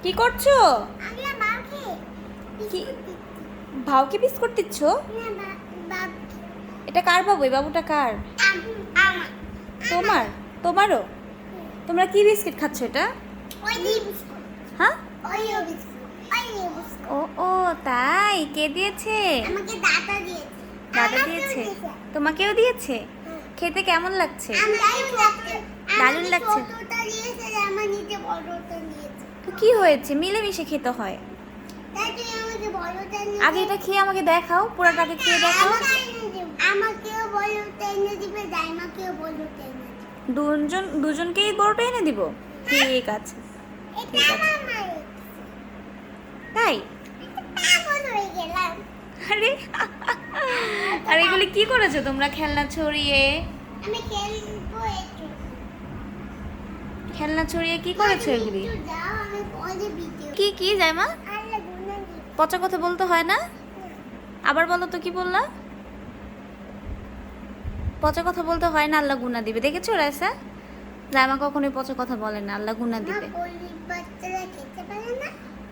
কি করছো? আমি বাবাকে কি ভাউকে বিস্কুট দিচ্ছ? এটা কার বাবু? এই বাবুটা কার? আমার তোমার? তোমারও? তোমরা কি বিস্কিট খাচ্ছ এটা? ওই বিস্কুট হ্যাঁ? ওই বিস্কুট ও ও তাই, কে দিয়েছে? আমাকে দাদা দিয়েছে। দাদা দিয়েছে? তোমাকেও দিয়েছে? খেতে কেমন লাগছে? দারুণ লাগছে। ছোটটা দিয়েছে, আমার নিচে বড়টা নিয়েছে। তো কি হয়েছে, মিলেমিশে খেতে হয়। তাই তুমি আমাকে বড়টা নিয়ে আগে এটা খেয়ে আমাকে দেখাও, পুরাটাকে খেয়ে দেখাও। আমাকেও বড়টা এনে দিবে, দাইমাকেও বড়টা এনে দিবে। দুজনকেই বড়টা এনে দিব। ঠিক আছে, এটা ঠিক আছে। আমার মায়ের। তাই? পাগল হয়ে গেলাম। আরে আর এগুলি কি করেছো তোমরা? খেলনা ছড়িয়ে আমি খেলবো একটু। খেলনা ছড়িয়ে কি করেছো এগুলি? একটু দাও, আমি পরে ভিডিও। কি কি জাইমা? আল্লাহ গুনাহ দিবে। পচা কথা বলতে হয় না? আবার বলো তো, কি বললা? পচা কথা বলতে হয় না, আল্লাহ গুনাহ দিবে। দেখেছো রাইসা? জাইমা কখনোই পচা কথা বলে না, আল্লাহ গুনাহ মা, দিবে। গরিব বাচ্চারা খেতে পারে না?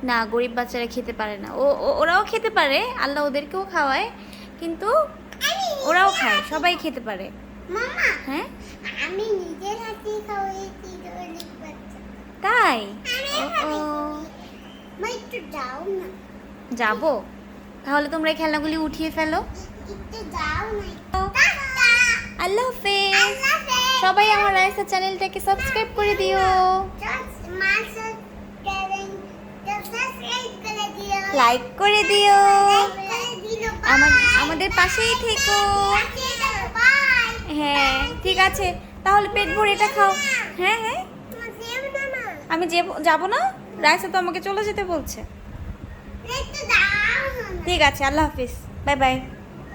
না, গরিব বাচ্চারা খেতে পারে না। ওরাও খেতে পারে, আল্লাহ ওদেরকেও খাওয়ায়, কিন্তু ওরাও খায়, সবাই খেতে পারে। মামা, হ্যাঁ আমি নিজের হাতে খাওয়াইছি গরিব বাচ্চা। তাই? আমি ও মা, একটু দাও না। যাবো, তাহলে তোমরা এই খেলনাগুলি উঠিয়ে ফেলো। একটু দাও না। আল্লাহ হাফেজ। আল্লাহ হাফেজ। সবাই আমার রাইসা চ্যানেলটাকে সাবস্ক্রাইব করে দিও, সাবস্ক্রাইব করে দিও, লাইক করে দিও, করে দিও। আমাদের পাশেই থেকো। বাই। হ্যাঁ ঠিক আছে, তাহলে পেট ভরে এটা খাও। হ্যাঁ হ্যাঁ, তোমার দেব না মা। আমি যাবো না, রাইসা তো আমাকে চলে যেতে বলছে। একটু দাও না। ঠিক আছে, আল্লাহ হাফিজ, বাই বাই।